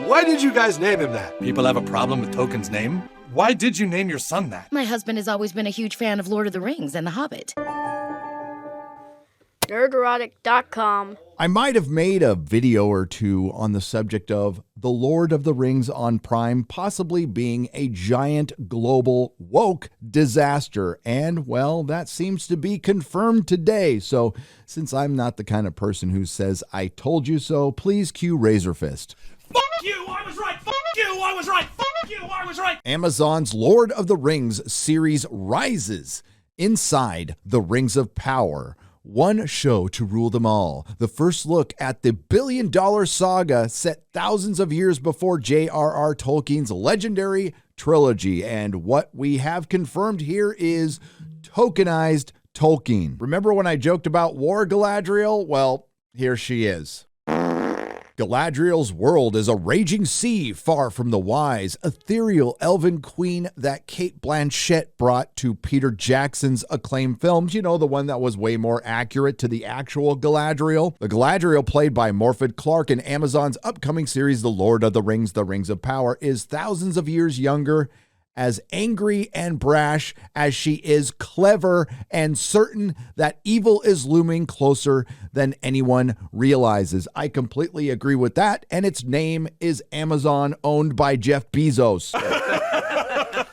Why did you guys name him that? People have a problem with Tolkien's name? Why did you name your son that? My husband has always been a huge fan of Lord of the Rings and The Hobbit. Nerdrotic.com. I might have made a video or two on the subject of The Lord of the Rings on Prime possibly being a giant global woke disaster. And, well, that seems to be confirmed today. So, since I'm not the kind of person who says, I told you so, please cue Razor Fist. Fuck you, I was right. Fuck you, I was right. Fuck you, I was right. Amazon's Lord of the Rings series rises inside the Rings of Power. One show to rule them all. The first look at the billion-dollar saga set thousands of years before J.R.R. Tolkien's legendary trilogy. And what we have confirmed here is tokenized Tolkien. Remember when I joked about War Galadriel? Well, here she is. Galadriel's world is a raging sea far from the wise, ethereal elven queen that Cate Blanchett brought to Peter Jackson's acclaimed films. You know, the one that was way more accurate to the actual Galadriel. The Galadriel played by Morfydd Clark in Amazon's upcoming series, The Lord of the Rings, The Rings of Power, is thousands of years younger, as angry and brash as she is clever and certain that evil is looming closer than anyone realizes. I completely agree with that, and its name is Amazon, owned by Jeff Bezos.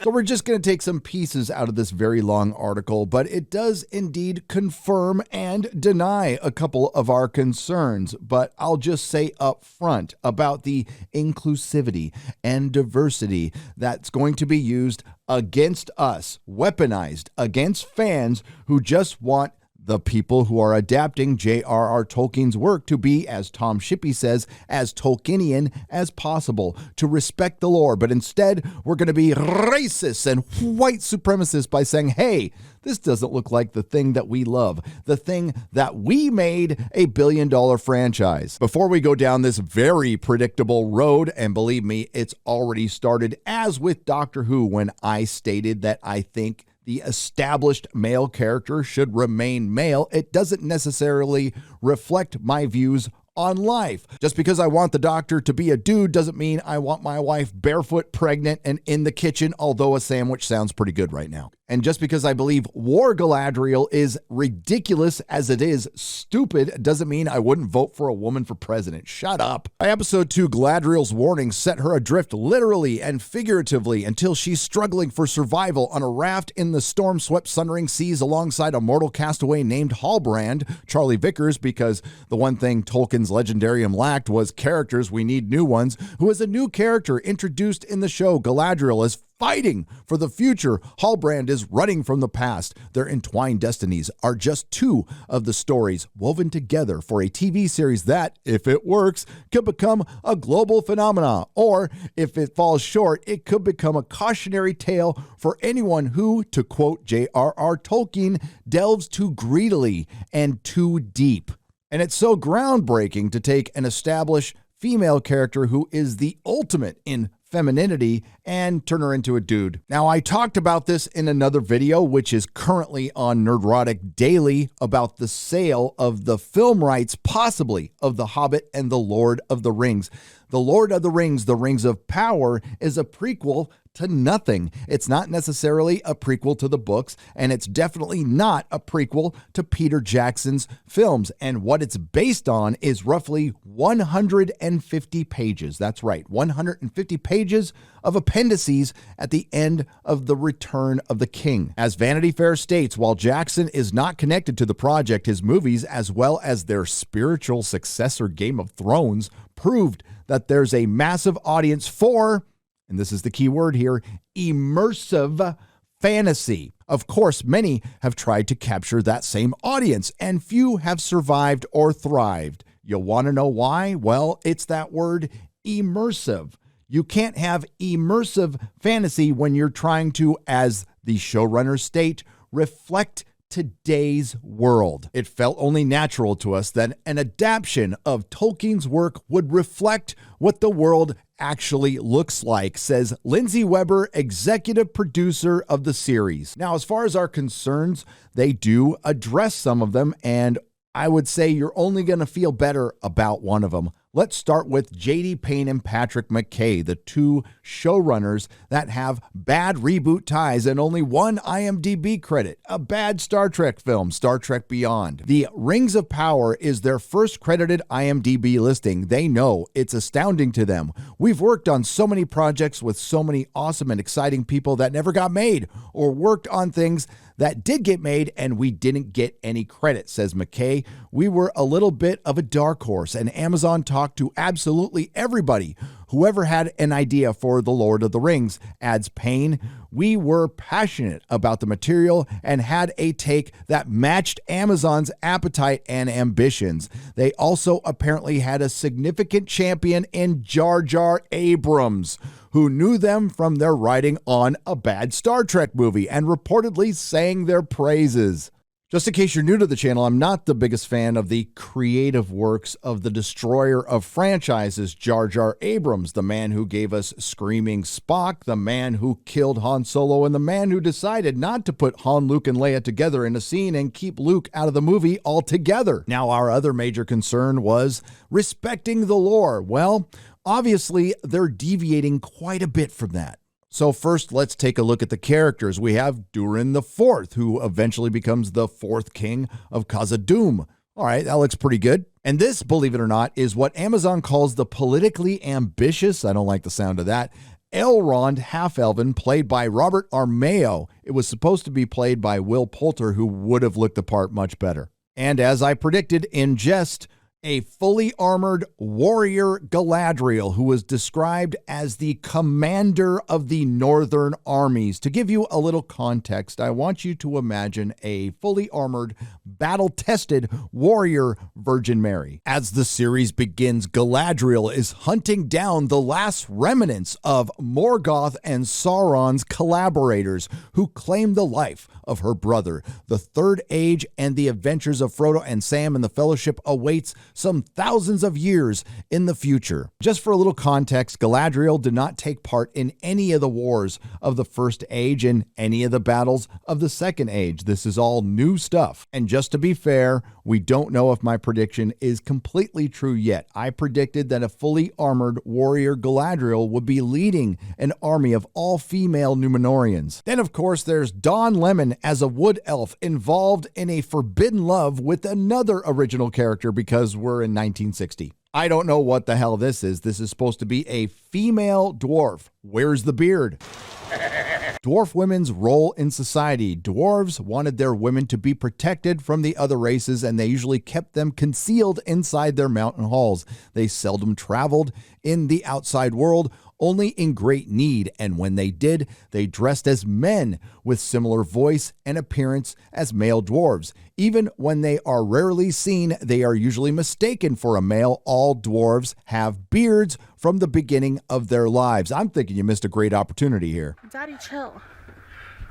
So we're just going to take some pieces out of this very long article, but it does indeed confirm and deny a couple of our concerns. But I'll just say up front about the inclusivity and diversity that's going to be used against us, weaponized against fans who just want the people who are adapting J.R.R. Tolkien's work to be, as Tom Shippey says, as Tolkienian as possible, to respect the lore. But instead, we're going to be racist and white supremacists by saying, hey, this doesn't look like the thing that we love, the thing that we made a billion-dollar franchise. Before we go down this very predictable road, and believe me, it's already started, as with Doctor Who, when I stated that I think the established male character should remain male, it doesn't necessarily reflect my views on life. Just because I want the Doctor to be a dude doesn't mean I want my wife barefoot, pregnant, and in the kitchen, although a sandwich sounds pretty good right now. And just because I believe War Galadriel is ridiculous as it is stupid doesn't mean I wouldn't vote for a woman for president. Shut up. By episode 2, Galadriel's warning set her adrift literally and figuratively until she's struggling for survival on a raft in the storm-swept Sundering Seas alongside a mortal castaway named Halbrand, Charlie Vickers, because the one thing Tolkien's legendarium lacked was characters. We need new ones, who is a new character introduced in the show. Galadriel is fighting for the future. Halbrand is running from the past. Their entwined destinies are just two of the stories woven together for a TV series that, if it works, could become a global phenomenon. Or, if it falls short, it could become a cautionary tale for anyone who, to quote J.R.R. Tolkien, delves too greedily and too deep. And it's so groundbreaking to take an established female character who is the ultimate in femininity and turn her into a dude. Now, I talked about this in another video, which is currently on Nerdrotic Daily, about the sale of the film rights, possibly, of The Hobbit and The Lord of the Rings. The Lord of the Rings, The Rings of Power, is a prequel to nothing. It's not necessarily a prequel to the books, and it's definitely not a prequel to Peter Jackson's films. And what it's based on is roughly 150 pages. That's right, 150 pages of appendices at the end of The Return of the King. As Vanity Fair states, while Jackson is not connected to the project, his movies, as well as their spiritual successor Game of Thrones, proved that there's a massive audience for, and this is the key word here, immersive fantasy. Of course, many have tried to capture that same audience, and few have survived or thrived. You want to know why? Well, it's that word, immersive. You can't have immersive fantasy when you're trying to, as the showrunners state, reflect today's world. It felt only natural to us that an adaptation of Tolkien's work would reflect what the world actually looks like, says Lindsay Weber, executive producer of the series. Now, as far as our concerns, they do address some of them, and I would say you're only going to feel better about one of them. Let's start with J.D. Payne and Patrick McKay, the two showrunners that have bad reboot ties and only one IMDb credit, a bad Star Trek film, Star Trek Beyond. The Rings of Power is their first credited IMDb listing. They know it's astounding to them. We've worked on so many projects with so many awesome and exciting people that never got made, or worked on things that did get made and we didn't get any credit, says McKay. We were a little bit of a dark horse, and Amazon talked to absolutely everybody. Whoever had an idea for The Lord of the Rings, adds Payne. We were passionate about the material and had a take that matched Amazon's appetite and ambitions. They also apparently had a significant champion in Jar Jar Abrams, who knew them from their writing on a bad Star Trek movie and reportedly sang their praises. Just in case you're new to the channel, I'm not the biggest fan of the creative works of the destroyer of franchises, Jar Jar Abrams, the man who gave us Screaming Spock, the man who killed Han Solo, and the man who decided not to put Han, Luke, and Leia together in a scene and keep Luke out of the movie altogether. Now, our other major concern was respecting the lore. Well, obviously, they're deviating quite a bit from that. So first, let's take a look at the characters. We have Durin the Fourth, who eventually becomes the fourth king of Khazad-dûm. All right, that looks pretty good. And this, believe it or not, is what Amazon calls the politically ambitious, I don't like the sound of that, Elrond Half-Elven, played by Robert Armayo. It was supposed to be played by Will Poulter, who would have looked the part much better. And as I predicted in jest, a fully armored warrior Galadriel, who was described as the commander of the northern armies. To give you a little context, I want you to imagine a fully armored, battle-tested warrior Virgin Mary. As the series begins, Galadriel is hunting down the last remnants of Morgoth and Sauron's collaborators who claimed the life of her brother. The Third Age and the adventures of Frodo and Sam and the Fellowship awaits some thousands of years in the future. Just for a little context, Galadriel did not take part in any of the wars of the First Age and any of the battles of the Second Age. This is all new stuff. And just to be fair, we don't know if my prediction is completely true yet. I predicted that a fully armored warrior Galadriel would be leading an army of all-female Númenóreans. Then, of course, there's Dawn Lemon as a wood elf involved in a forbidden love with another original character because we're in 1960. I don't know what the hell this is. This is supposed to be a female dwarf. Where's the beard? Dwarf women's role in society. Dwarves wanted their women to be protected from the other races, and they usually kept them concealed inside their mountain halls. They seldom traveled in the outside world, only in great need, and when they did, they dressed as men with similar voice and appearance as male dwarves. Even when they are rarely seen, they are usually mistaken for a male. All dwarves have beards from the beginning of their lives. I'm thinking you missed a great opportunity here. Daddy, chill.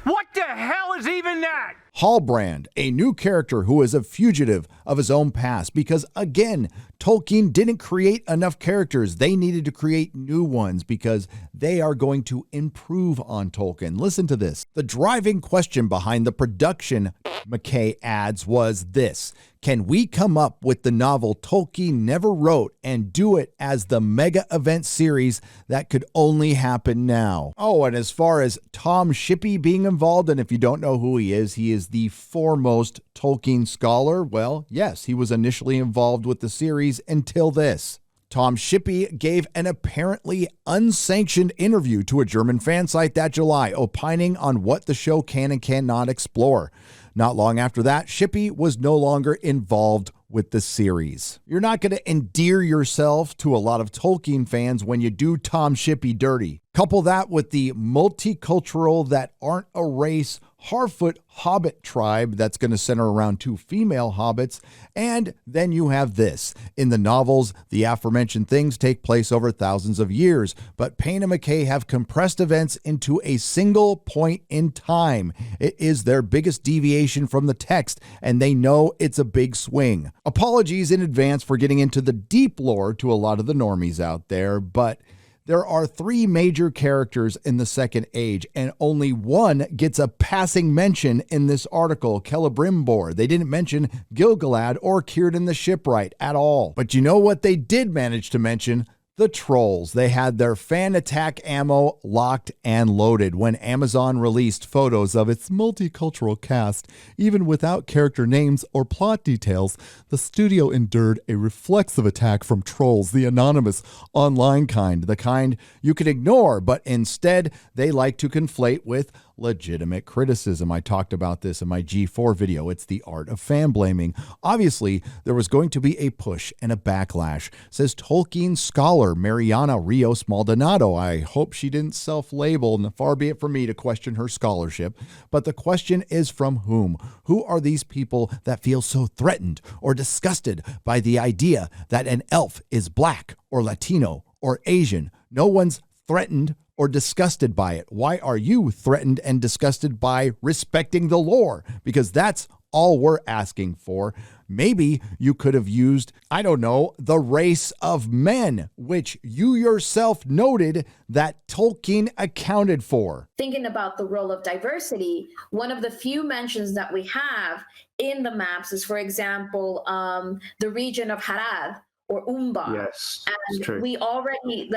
What the hell is even that? Halbrand, a new character who is a fugitive of his own past because, again, Tolkien didn't create enough characters. They needed to create new ones because they are going to improve on Tolkien. Listen to this. The driving question behind the production, McKay adds, was this: can we come up with the novel Tolkien never wrote and do it as the mega event series that could only happen now? Oh, and as far as Tom Shippey being involved, and if you don't know who he is the foremost Tolkien scholar. Well, yes, he was initially involved with the series until this. Tom Shippey gave an apparently unsanctioned interview to a German fan site that July, opining on what the show can and cannot explore. Not long after that, Shippey was no longer involved with the series. You're not going to endear yourself to a lot of Tolkien fans when you do Tom Shippey dirty. Couple that with the multicultural that aren't a race Harfoot hobbit tribe that's going to center around two female hobbits, and then you have this. In the novels, the aforementioned things take place over thousands of years, but Payne and McKay have compressed events into a single point in time. It is their biggest deviation from the text, and they know it's a big swing. Apologies in advance for getting into the deep lore to a lot of the normies out there, but There are 3 major characters in the Second Age, and only one gets a passing mention in this article, Celebrimbor. They didn't mention Gil-galad or Círdan the Shipwright at all. But you know what they did manage to mention? The trolls. They had their fan attack ammo locked and loaded when Amazon released photos of its multicultural cast. Even without character names or plot details, the studio endured a reflexive attack from trolls, the anonymous online kind, the kind you can ignore, but instead they like to conflate with legitimate criticism. I talked about this in my G4 video. It's the art of fan blaming. Obviously, there was going to be a push and a backlash, says Tolkien scholar Mariana Rios Maldonado. I hope she didn't self-label, and far be it from me to question her scholarship. But the question is, from whom? Who are these people that feel so threatened or disgusted by the idea that an elf is black or Latino or Asian? No one's threatened or disgusted by it. Why are you threatened and disgusted by respecting the lore? Because that's all we're asking for. Maybe you could have used, I don't know, the race of men, which you yourself noted that Tolkien accounted for. Thinking about the role of diversity, one of the few mentions that we have in the maps is, for example, the region of Harad or Umbar. Yes, and it's true. We already,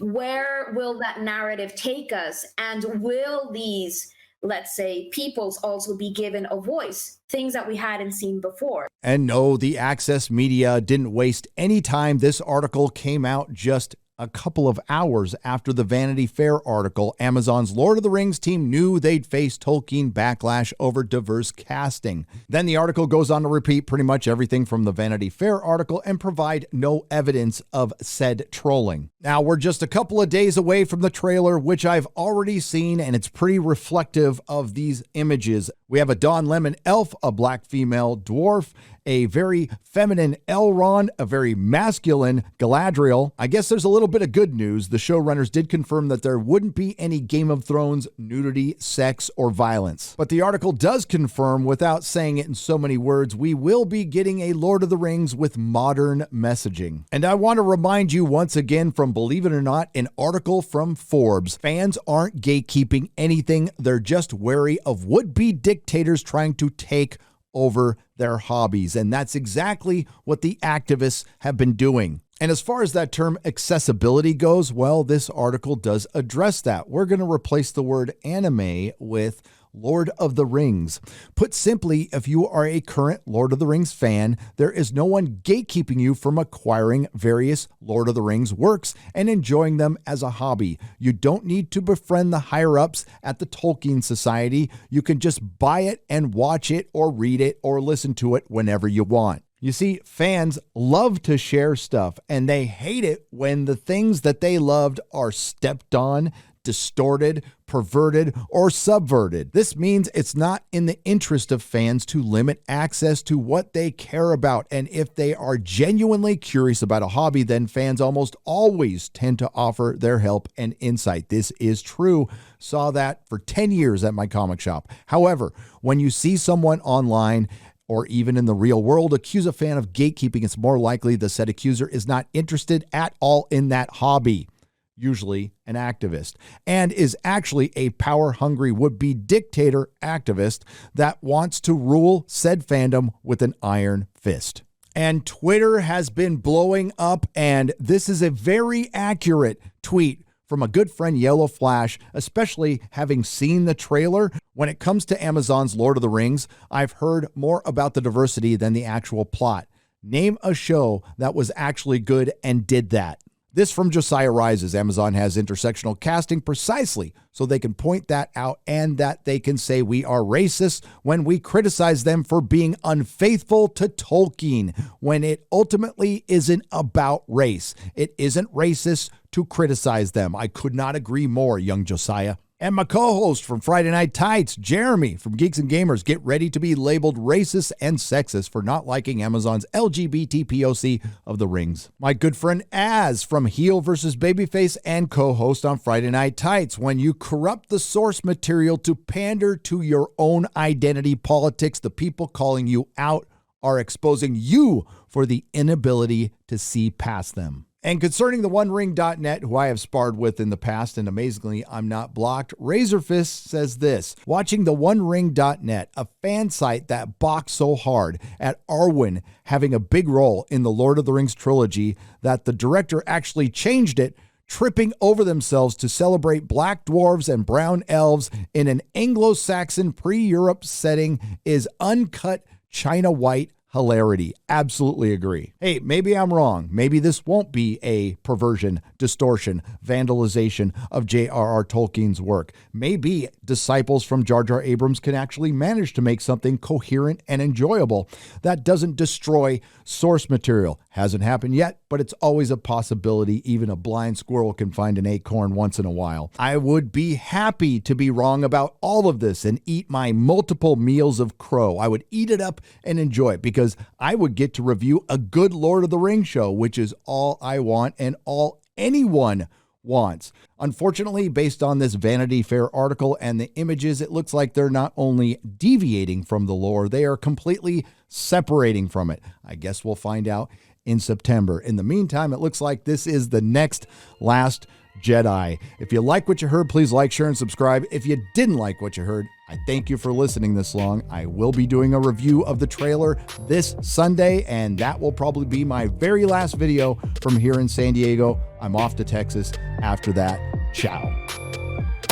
where will that narrative take us? And will these, let's say, peoples also be given a voice? Things that we hadn't seen before. And no, the Access Media didn't waste any time. This article came out just a couple of hours after the Vanity Fair article. Amazon's Lord of the Rings team knew they'd face Tolkien backlash over diverse casting. Then the article goes on to repeat pretty much everything from the Vanity Fair article and provide no evidence of said trolling. Now, we're just a couple of days away from the trailer, which I've already seen, and it's pretty reflective of these images. We have a Dawn Lemon elf, a black female dwarf, a very feminine Elrond, a very masculine Galadriel. I guess there's a little bit of good news. The showrunners did confirm that there wouldn't be any Game of Thrones nudity, sex, or violence. But the article does confirm, without saying it in so many words, we will be getting a Lord of the Rings with modern messaging. And I want to remind you once again from, believe it or not, an article from Forbes. Fans aren't gatekeeping anything. They're just wary of would-be dictators trying to take over their hobbies. And that's exactly what the activists have been doing. And as far as that term accessibility goes, well, this article does address that. We're going to replace the word anime with Lord of the Rings. Put simply, if you are a current Lord of the Rings fan, there is no one gatekeeping you from acquiring various Lord of the Rings works and enjoying them as a hobby. You don't need to befriend the higher-ups at the Tolkien Society. You can just buy it and watch it or read it or listen to it whenever you want. You see, fans love to share stuff, and they hate it when the things that they loved are stepped on, distorted, perverted, or subverted. This means it's not in the interest of fans to limit access to what they care about. And if they are genuinely curious about a hobby, then fans almost always tend to offer their help and insight. This is true. Saw that for 10 years at my comic shop. However, when you see someone online or even in the real world accuse a fan of gatekeeping, it's more likely the said accuser is not interested at all in that hobby, usually an activist, and is actually a power-hungry would-be dictator activist that wants to rule said fandom with an iron fist. And Twitter has been blowing up, and this is a very accurate tweet from a good friend, Yellow Flash, especially having seen the trailer. When it comes to Amazon's Lord of the Rings, I've heard more about the diversity than the actual plot. Name a show that was actually good and did that. This from Josiah Rises. Amazon has intersectional casting precisely so they can point that out and that they can say we are racist when we criticize them for being unfaithful to Tolkien, when it ultimately isn't about race. It isn't racist to criticize them. I could not agree more, young Josiah. And my co-host from Friday Night Tights, Jeremy from Geeks and Gamers, get ready to be labeled racist and sexist for not liking Amazon's LGBT POC of the Rings. My good friend Az from Heel vs. Babyface and co-host on Friday Night Tights. When you corrupt the source material to pander to your own identity politics, the people calling you out are exposing you for the inability to see past them. And concerning the OneRing.net, who I have sparred with in the past, and amazingly, I'm not blocked, Razorfist says this: watching the OneRing.net, a fan site that balked so hard at Arwen having a big role in the Lord of the Rings trilogy that the director actually changed it, tripping over themselves to celebrate black dwarves and brown elves in an Anglo-Saxon pre-Europe setting is uncut China White hilarity. Absolutely agree. Hey, maybe I'm wrong. Maybe this won't be a perversion, distortion, vandalization of J.R.R. Tolkien's work. Maybe disciples from Jar Jar Abrams can actually manage to make something coherent and enjoyable that doesn't destroy source material. Hasn't happened yet, but it's always a possibility. Even a blind squirrel can find an acorn once in a while. I would be happy to be wrong about all of this and eat my multiple meals of crow. I would eat it up and enjoy it because I would get to review a good Lord of the Rings show, which is all I want and all anyone wants. Unfortunately, based on this Vanity Fair article and the images, it looks like they're not only deviating from the lore, they are completely separating from it. I guess we'll find out in September. In the meantime, it looks like this is the next Last Jedi. If you like what you heard, please like, share, and subscribe. If you didn't like what you heard, I thank you for listening this long. I will be doing a review of the trailer this Sunday, and that will probably be my very last video from here in San Diego. I'm off to Texas after that. Ciao.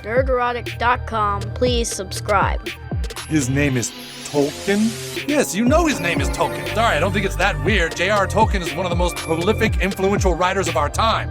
Nerdrotic.com. Please subscribe. His name is Tolkien? Yes, you know his name is Tolkien. Sorry, I don't think it's that weird. J.R.R. Tolkien is one of the most prolific, influential writers of our time.